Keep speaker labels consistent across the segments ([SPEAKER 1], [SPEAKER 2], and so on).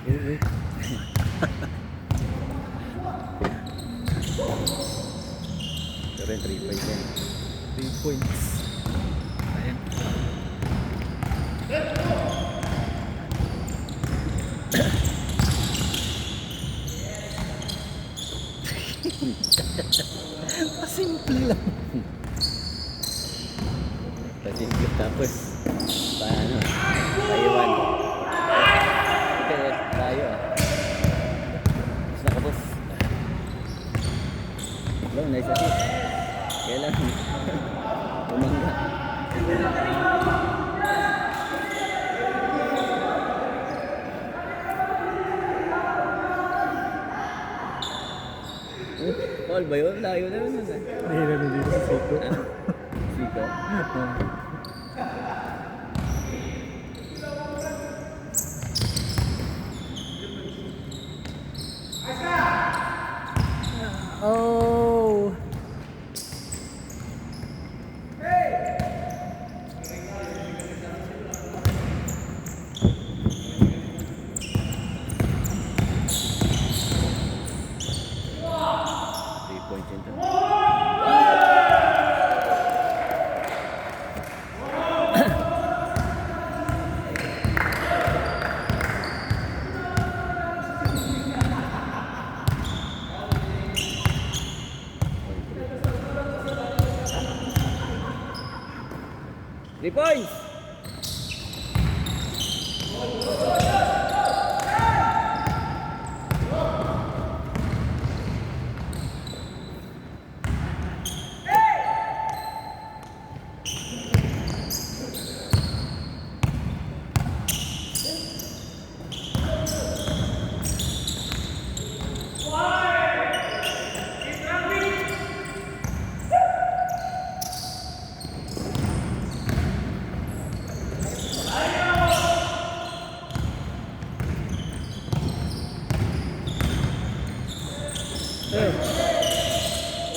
[SPEAKER 1] Pero yung 3 points yan.
[SPEAKER 2] 3 points. Ayan. Simple lang.
[SPEAKER 1] Kasi tapos paano? Taiwan. Ito tayo ah. Tapos nakabos. Hello, nice assist. Kaya lang. Umangga. Call ba yun? Layo na yun.
[SPEAKER 2] Nahira na dito sa Siko.
[SPEAKER 1] Siko.
[SPEAKER 2] Oh!
[SPEAKER 1] Three points!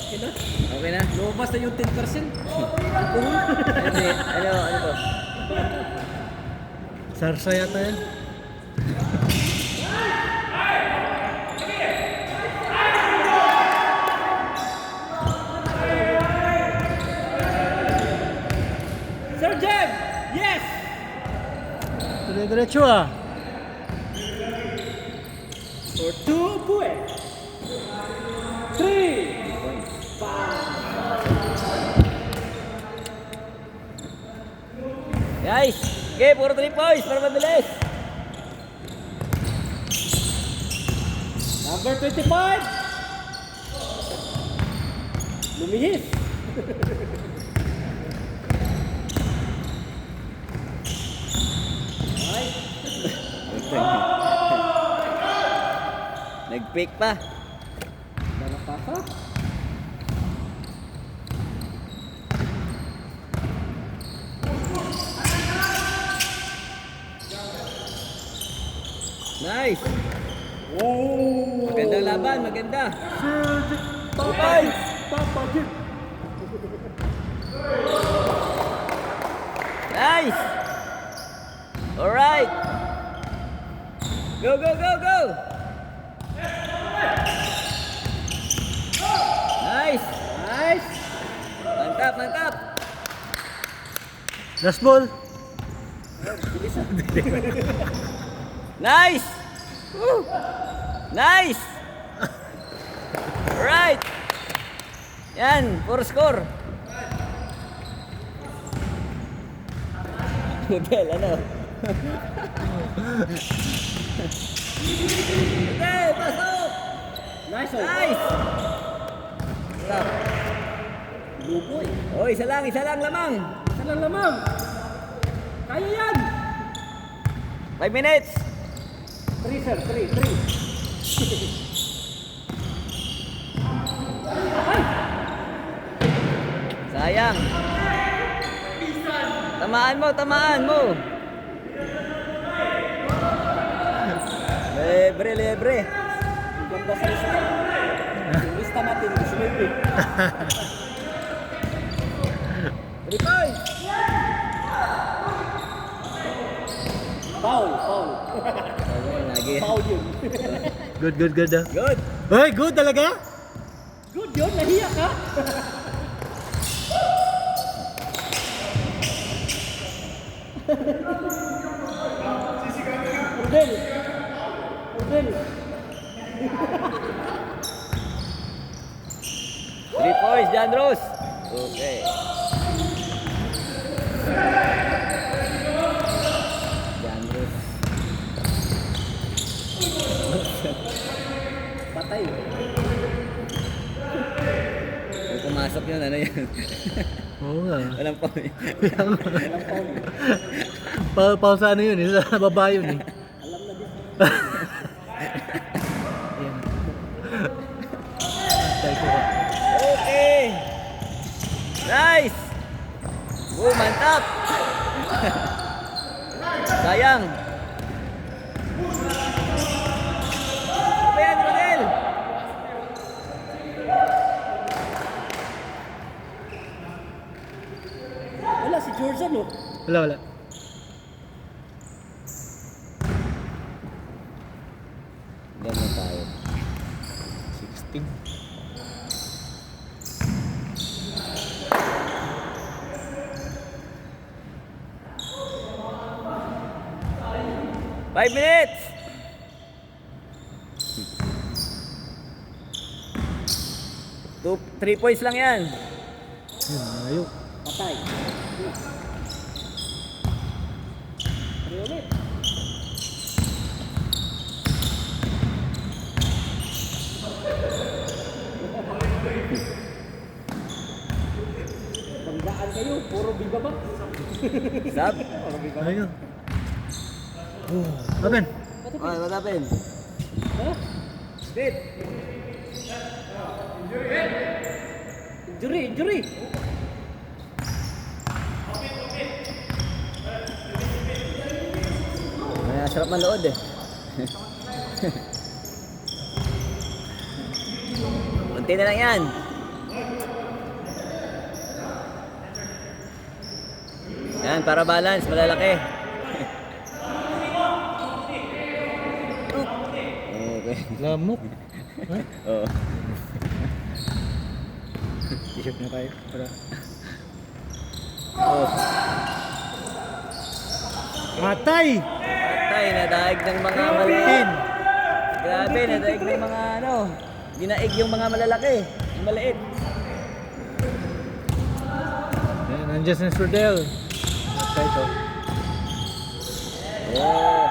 [SPEAKER 2] Okay na.
[SPEAKER 1] Okay na?
[SPEAKER 2] Lumabas na yung 10%.
[SPEAKER 1] Ano to?
[SPEAKER 2] Sarsa yata yan. Sir Jem! Yes! Dire-diretso ah. For 2 points. 3.
[SPEAKER 1] Guys! Okay, puro 3 points para mabilis!
[SPEAKER 2] Number 25. Lumihis. Ay.
[SPEAKER 1] Nag-pick pa.
[SPEAKER 2] Nakapasa.
[SPEAKER 1] Nice!
[SPEAKER 2] Oh.
[SPEAKER 1] Magandang laban, maganda.
[SPEAKER 2] Papay! Papay!
[SPEAKER 1] Nice! Alright! Go, go, go, go! Nice!
[SPEAKER 2] Nice!
[SPEAKER 1] Mantap, mantap!
[SPEAKER 2] Last ball!
[SPEAKER 1] Nice! Woo! Nice! Alright! Yan, for score. Hotel, ano? Okay, pasok!
[SPEAKER 2] Nice!
[SPEAKER 1] Nice! Stop.
[SPEAKER 2] Lupoy!
[SPEAKER 1] Oh, isa lang lamang.
[SPEAKER 2] Isa lang lamang! Kaya yan!
[SPEAKER 1] 5 minutes.
[SPEAKER 2] 3 sir, 3.
[SPEAKER 1] Sayang. Tamaan mo. Lebre.
[SPEAKER 2] Ang ganda sa lista. Yung lista natin, sumibig.
[SPEAKER 1] 3 points.
[SPEAKER 2] Foul!
[SPEAKER 1] Lagi Sige.
[SPEAKER 2] Foul yun.
[SPEAKER 3] Good, good, good. Ah.
[SPEAKER 1] Good.
[SPEAKER 3] Hey, good talaga?
[SPEAKER 2] Good yun, nahiya ka. Udel. Udel.
[SPEAKER 1] 3 points, John Rose. Okay. John Rose.
[SPEAKER 2] Patay.
[SPEAKER 1] Kung pumasok yun, ano yun?
[SPEAKER 3] Oo nga.
[SPEAKER 1] Walang point.
[SPEAKER 2] Walang foul.
[SPEAKER 3] Pausa ano yun eh, sa baba yun eh.
[SPEAKER 2] Alam na din.
[SPEAKER 3] Ayan. Tayo ko.
[SPEAKER 1] Okay. Nice. Boom, on top. Sayang. Ano ba yan, Rodel?
[SPEAKER 2] Wala si Jordan oh.
[SPEAKER 3] Wala, wala.
[SPEAKER 1] Ganun tayo.
[SPEAKER 3] 16.
[SPEAKER 1] Five minutes. Two, 3 points lang yan.
[SPEAKER 3] Yun, ayaw.
[SPEAKER 2] Patay. Three ulit. Banggaan kayo, puro bibaba.
[SPEAKER 1] Sab?
[SPEAKER 3] Ayaw. Oh, open.
[SPEAKER 1] Okay, what happened?
[SPEAKER 2] Ha?
[SPEAKER 1] Spit.
[SPEAKER 2] Injury, injury.
[SPEAKER 1] May sarap manood eh. Kunti na lang yan. Yan, para balance, malalaki. Okay.
[SPEAKER 3] Lamok. Ha?
[SPEAKER 1] Oo.
[SPEAKER 3] T-shirt na tayo. Para.
[SPEAKER 1] Oh.
[SPEAKER 3] Matay!
[SPEAKER 1] Patay, nadaig ng mga maliit. Grabe, nadaig ng mga ano. Ginaig yung mga malalaki. Yung maliit.
[SPEAKER 3] Ayan, nandiyan si Rodel. Tayo ito.
[SPEAKER 1] Oh.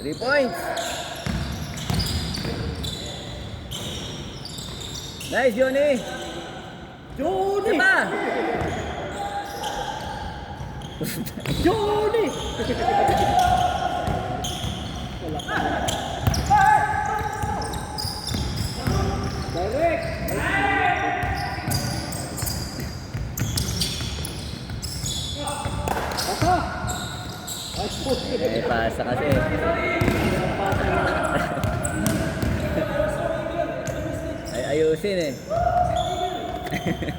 [SPEAKER 1] 3 points. Nice, Johnny.
[SPEAKER 2] Johnny!
[SPEAKER 1] Diba?
[SPEAKER 2] Johnny! Direct! Pasa! Ay, puti.
[SPEAKER 1] May pasa kasi. Ay, ayusin eh.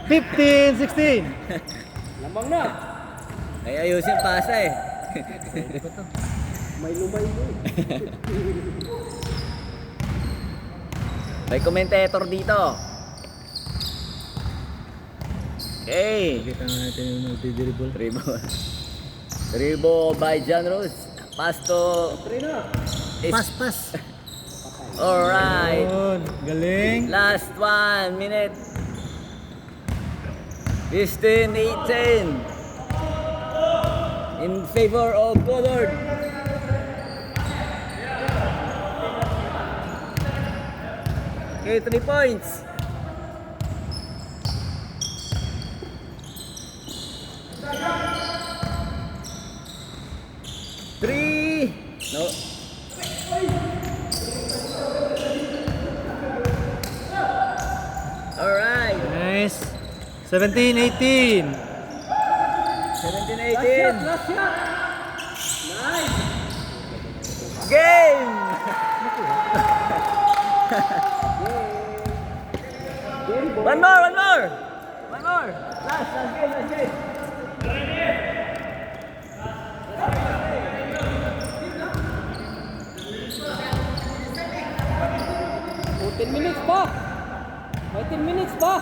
[SPEAKER 3] 15, 16.
[SPEAKER 2] Lamang na!
[SPEAKER 1] Ay, ayusin pasa eh.
[SPEAKER 2] May lumay-lo.
[SPEAKER 1] May commentator dito. Okay.
[SPEAKER 3] Kita natin yung nagdi-dribble.
[SPEAKER 1] Dribble. Dribble by John Rose. Pass to...
[SPEAKER 2] Pre na!
[SPEAKER 3] Pass, pass.
[SPEAKER 1] Alright.
[SPEAKER 3] Yun, galing.
[SPEAKER 1] Last 1 minute. 15-18. In favor of Goddard. Okay, 3 points. Three. No. Alright.
[SPEAKER 3] Nice. 17, 18.
[SPEAKER 1] 17-18.
[SPEAKER 2] Last shot! Nice!
[SPEAKER 1] Game!
[SPEAKER 2] Game boy!
[SPEAKER 1] One more, one more! One more! Last game, last game.
[SPEAKER 2] 10 minutes pa. May 10 minutes pa.